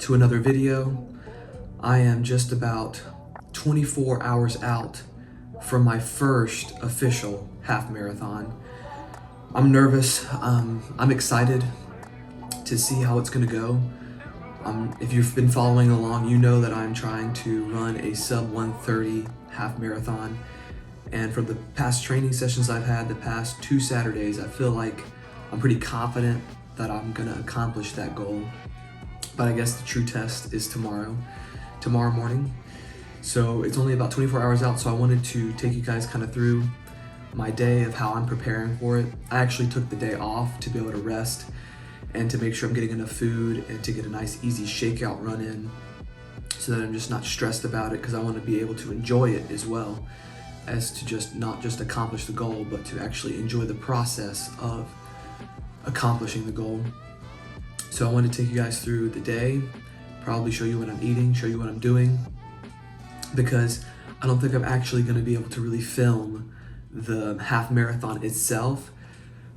to another video. I am just about 24 hours out from my first official half marathon. I'm nervous, I'm excited to see how it's gonna go. If you've been following along, you know that I'm trying to run a sub 130 half marathon. And from the past training sessions I've had the past 2 Saturdays, I feel like I'm pretty confident that I'm gonna accomplish that goal. But I guess the true test is tomorrow morning. So it's only about 24 hours out, so I wanted to take you guys kind of through my day of how I'm preparing for it. I actually took the day off to be able to rest and to make sure I'm getting enough food and to get a nice easy shakeout run in so that I'm just not stressed about it, because I want to be able to enjoy it as well as to just not just accomplish the goal, but to actually enjoy the process of accomplishing the goal. So I want to take you guys through the day, probably show you what I'm eating, show you what I'm doing, because I don't think I'm actually going to be able to really film the half marathon itself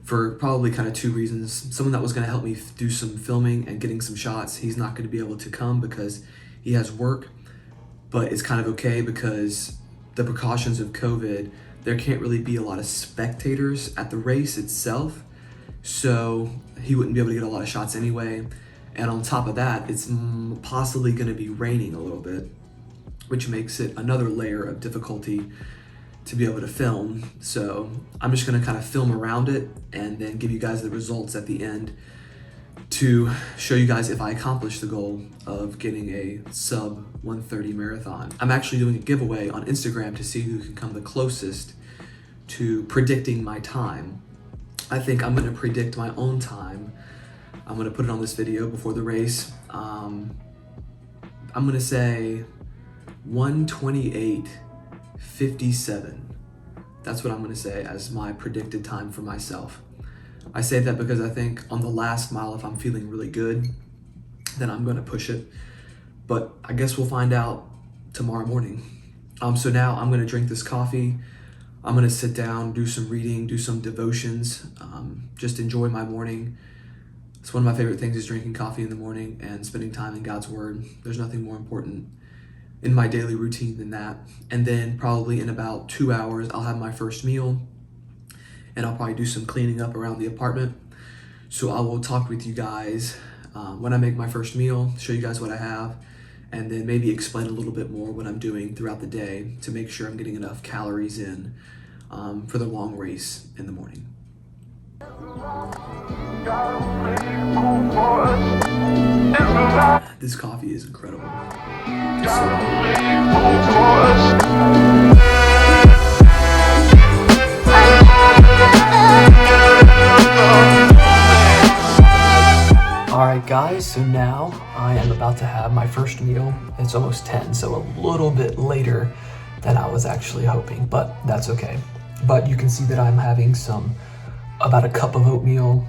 for probably kind of 2 reasons. Someone that was going to help me do some filming and getting some shots, he's not going to be able to come because he has work, but it's kind of okay because the precautions of COVID, there can't really be a lot of spectators at the race itself, so he wouldn't be able to get a lot of shots anyway. And on top of that, it's possibly going to be raining a little bit, which makes it another layer of difficulty to be able to film. So I'm just going to kind of film around it and then give you guys the results at the end to show you guys if I accomplish the goal of getting a sub 130 marathon. I'm actually doing a giveaway on Instagram to see who can come the closest to predicting my time. I think I'm going to predict my own time. I'm going to put it on this video before the race. I'm going to say 1:28:57. That's what I'm going to say as my predicted time for myself. I say that because I think on the last mile, if I'm feeling really good, then I'm going to push it. But I guess we'll find out tomorrow morning. So now I'm going to drink this coffee. I'm going to sit down, do some reading, do some devotions, just enjoy my morning. It's one of my favorite things is drinking coffee in the morning and spending time in God's Word. There's nothing more important in my daily routine than that. And then probably in about 2 hours, I'll have my first meal and I'll probably do some cleaning up around the apartment. So I will talk with you guys when I make my first meal, show you guys what I have, and then maybe explain a little bit more what I'm doing throughout the day to make sure I'm getting enough calories in for the long race in the morning. This coffee is incredible. Alright guys, so now I am about to have my first meal. It's almost 10, so a little bit later than I was actually hoping, but that's okay. But you can see that I'm having about a cup of oatmeal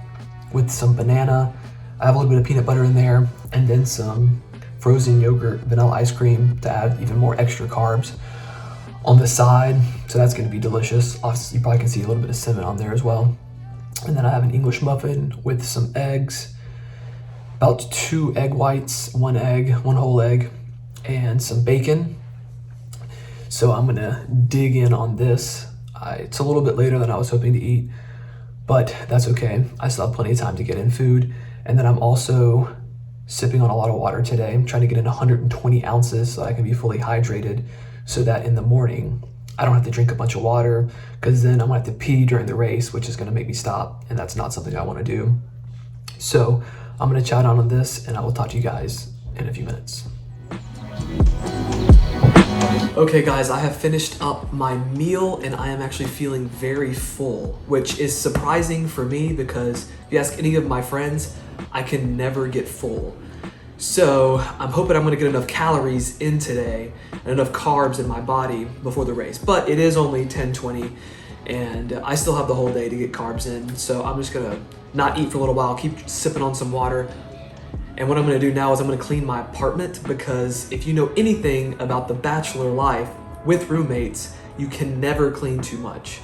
with some banana. I have a little bit of peanut butter in there, and then some frozen yogurt, vanilla ice cream to add even more extra carbs on the side. So that's gonna be delicious. Obviously, you probably can see a little bit of cinnamon on there as well. And then I have an English muffin with some eggs, about 2 egg whites, 1 whole egg, and some bacon. So I'm gonna dig in on this. It's a little bit later than I was hoping to eat, but that's okay. I still have plenty of time to get in food. And then I'm also sipping on a lot of water today. I'm trying to get in 120 ounces so I can be fully hydrated, so that in the morning, I don't have to drink a bunch of water, because then I'm gonna have to pee during the race, which is gonna make me stop, and that's not something I wanna do. So I'm gonna chat on this, and I will talk to you guys in a few minutes. Okay guys, I have finished up my meal and I am actually feeling very full, which is surprising for me because if you ask any of my friends, I can never get full. So I'm hoping I'm gonna get enough calories in today and enough carbs in my body before the race, but it is only 10:20 and I still have the whole day to get carbs in. So I'm just gonna not eat for a little while, keep sipping on some water. And what I'm gonna do now is I'm gonna clean my apartment, because if you know anything about the bachelor life with roommates, you can never clean too much.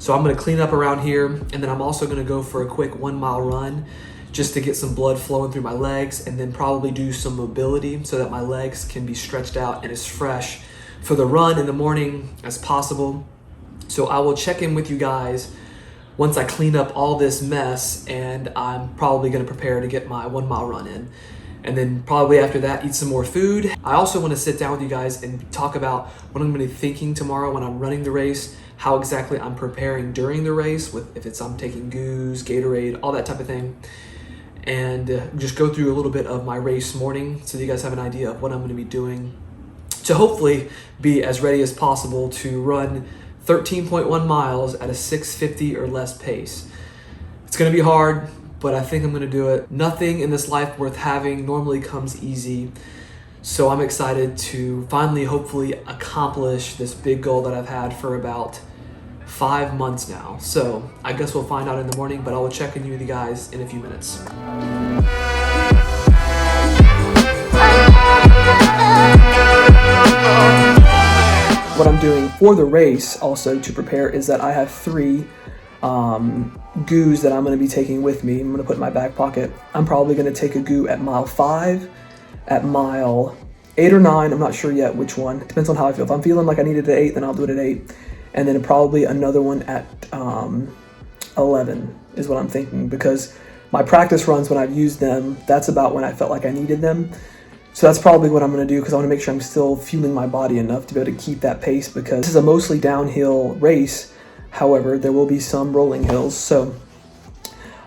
So I'm gonna clean up around here, and then I'm also gonna go for a quick 1 mile run just to get some blood flowing through my legs, and then probably do some mobility so that my legs can be stretched out and as fresh for the run in the morning as possible. So I will check in with you guys once I clean up all this mess, and I'm probably gonna prepare to get my 1 mile run in. And then probably after that, eat some more food. I also wanna sit down with you guys and talk about what I'm gonna be thinking tomorrow when I'm running the race, how exactly I'm preparing during the race, with if I'm taking goos, Gatorade, all that type of thing. And just go through a little bit of my race morning so that you guys have an idea of what I'm gonna be doing to hopefully be as ready as possible to run 13.1 miles at a 6:50 or less pace. It's gonna be hard, but I think I'm gonna do it. Nothing in this life worth having normally comes easy. So I'm excited to finally, hopefully, accomplish this big goal that I've had for about 5 months now. So I guess we'll find out in the morning, but I will check in with you guys in a few minutes. What I'm doing for the race also to prepare is that I have 3 goos that I'm going to be taking with me. I'm going to put in my back pocket. I'm probably going to take a goo at mile 5, at mile 8 or 9. I'm not sure yet which one. It depends on how I feel. If I'm feeling like I need it at 8, then I'll do it at 8. And then probably another one at 11 is what I'm thinking, because my practice runs, when I've used them, that's about when I felt like I needed them. So that's probably what I'm going to do, because I want to make sure I'm still fueling my body enough to be able to keep that pace, because this is a mostly downhill race. However, there will be some rolling hills, so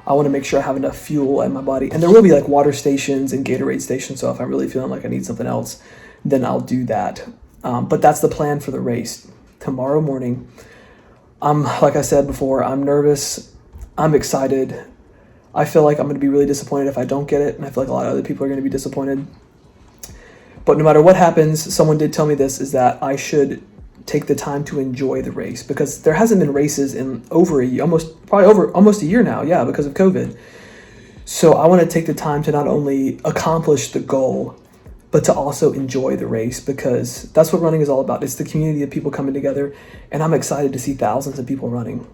I want to make sure I have enough fuel in my body. And there will be like water stations and Gatorade stations, so if I'm really feeling like I need something else, then I'll do that. But that's the plan for the race. Tomorrow morning, like I said before, I'm nervous, I'm excited. I feel like I'm going to be really disappointed if I don't get it, and I feel like a lot of other people are going to be disappointed. But no matter what happens, someone did tell me this, is that I should take the time to enjoy the race, because there hasn't been races in over a year, almost a year now, yeah, because of COVID. So I want to take the time to not only accomplish the goal, but to also enjoy the race, because that's what running is all about. It's the community of people coming together, and I'm excited to see thousands of people running.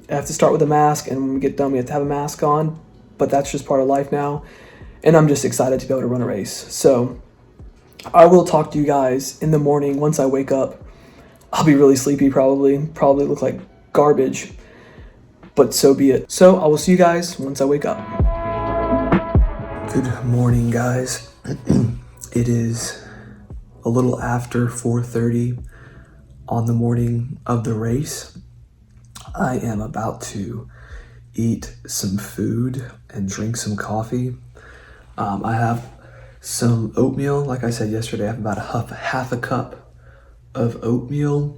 I have to start with a mask, and when we get done, we have to have a mask on, but that's just part of life now, and I'm just excited to be able to run a race. So I will talk to you guys in the morning once I wake up. I'll be really sleepy, probably look like garbage, but so be it. So I will see you guys once I wake up. Good morning, guys. It is a little after 4:30 on the morning of the race. I am about to eat some food and drink some coffee. I have some oatmeal. Like I said yesterday, I have about half a cup of oatmeal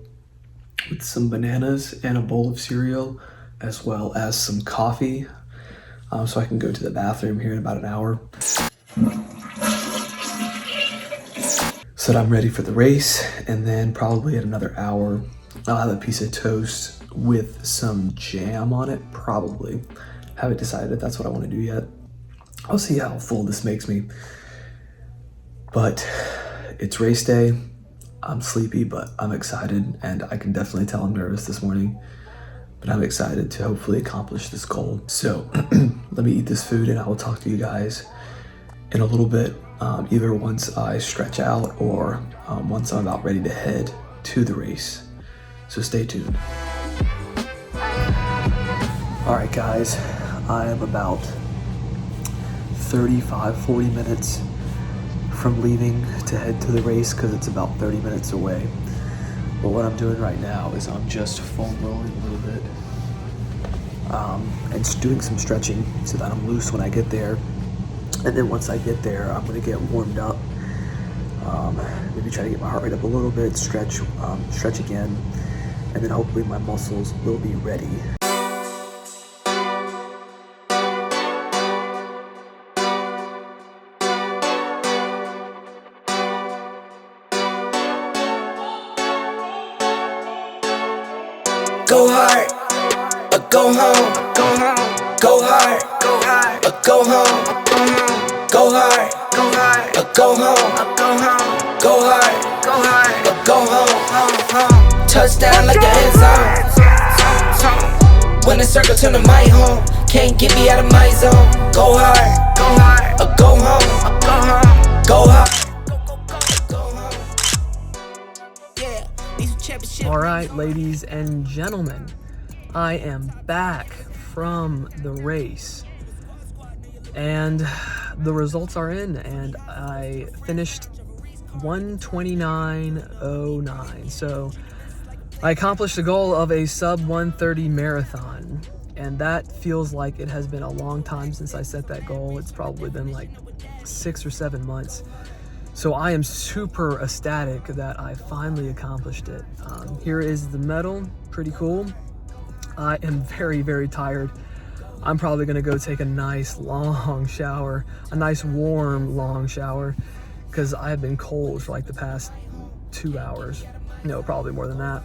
with some bananas and a bowl of cereal, as well as some coffee, so I can go to the bathroom here in about an hour, so that I'm ready for the race. And then probably in another hour, I'll have a piece of toast with some jam on it, probably. Haven't decided if that's what I want to do yet. I'll see how full this makes me. But it's race day. I'm sleepy, but I'm excited, and I can definitely tell I'm nervous this morning, but I'm excited to hopefully accomplish this goal. So let me eat this food, and I will talk to you guys in a little bit, either once I stretch out or once I'm about ready to head to the race. So stay tuned. All right, guys, I am about 40 minutes from leaving to head to the race, because it's about 30 minutes away. But what I'm doing right now is I'm just foam rolling a little bit, and just doing some stretching so that I'm loose when I get there. And then once I get there, I'm gonna get warmed up, maybe try to get my heart rate up a little bit, stretch again, and then hopefully my muscles will be ready. Go hard, or go home. Go hard, or go home. Go hard, or go home. Go hard, or go home. Touchdown like an end zone. When the circle turn to my home. Can't get me out of my zone. Go hard, or go home, go hard. All right, ladies and gentlemen, I am back from the race, and the results are in, and I finished 1:29:09. So I accomplished the goal of a sub 1:30 marathon, and that feels like it has been a long time since I set that goal. It's probably been like 6 or 7 months. So I am super ecstatic that I finally accomplished it. Here is the medal, pretty cool. I am very, very tired. I'm probably gonna go take a nice long shower, a nice warm long shower, because I have been cold for like the past 2 hours. No, probably more than that.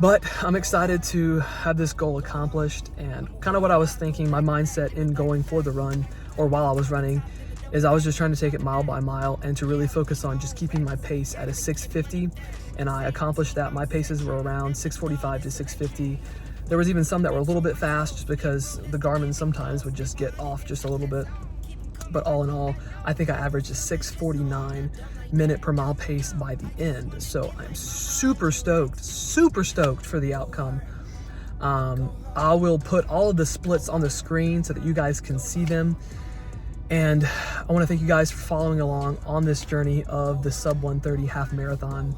But I'm excited to have this goal accomplished, and kind of what I was thinking, my mindset in going for the run, or while I was running, is I was just trying to take it mile by mile and to really focus on just keeping my pace at a 6:50, and I accomplished that. My paces were around 6:45 to 6:50. There was even some that were a little bit fast just because the Garmin sometimes would just get off just a little bit. But all in all, I think I averaged a 6:49 minute per mile pace by the end. So I'm super stoked for the outcome. I will put all of the splits on the screen so that you guys can see them. And I want to thank you guys for following along on this journey of the sub 1:30 half marathon.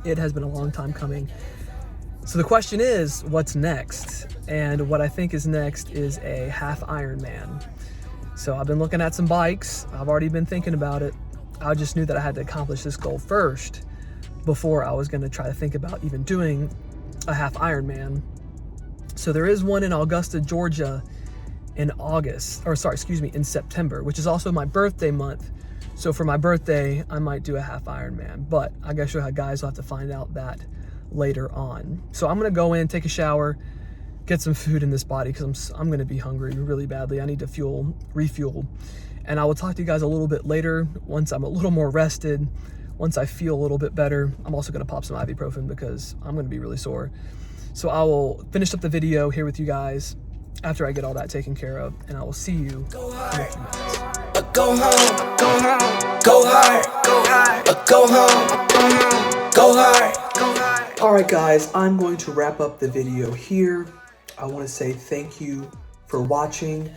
It has been a long time coming. So the question is, what's next? And what I think is next is a half Ironman. So I've been looking at some bikes. I've already been thinking about it. I just knew that I had to accomplish this goal first before I was going to try to think about even doing a half Ironman. So there is one in Augusta, Georgia in in September, which is also my birthday month. So for my birthday, I might do a half Ironman, but I guess you guys will have to find out that later on. So I'm gonna go in, take a shower, get some food in this body because I'm gonna be hungry really badly. I need to refuel. And I will talk to you guys a little bit later once I'm a little more rested, once I feel a little bit better. I'm also gonna pop some ibuprofen because I'm gonna be really sore. So I will finish up the video here with you guys after I get all that taken care of, and I will see you in a few minutes. Go home, go hard, go home, go hard. All right, guys, I'm going to wrap up the video here. I want to say thank you for watching.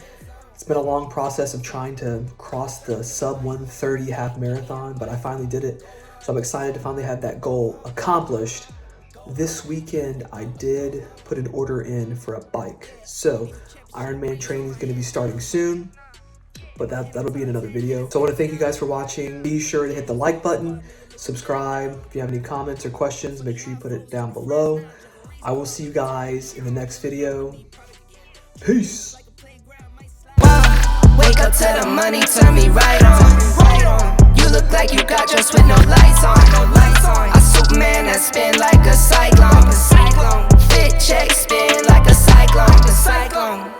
It's been a long process of trying to cross the sub 1:30 half marathon, but I finally did it. So I'm excited to finally have that goal accomplished. This weekend, I did put an order in for a bike. So Ironman training is going to be starting soon, but that'll be in another video. So I want to thank you guys for watching. Be sure to hit the like button, subscribe. If you have any comments or questions, make sure you put it down below. I will see you guys in the next video. Peace. Wake up to the money, turn me right on. You look like you got dressed with no lights on. I Superman that spin like a cyclone. Fit check spin like a cyclone.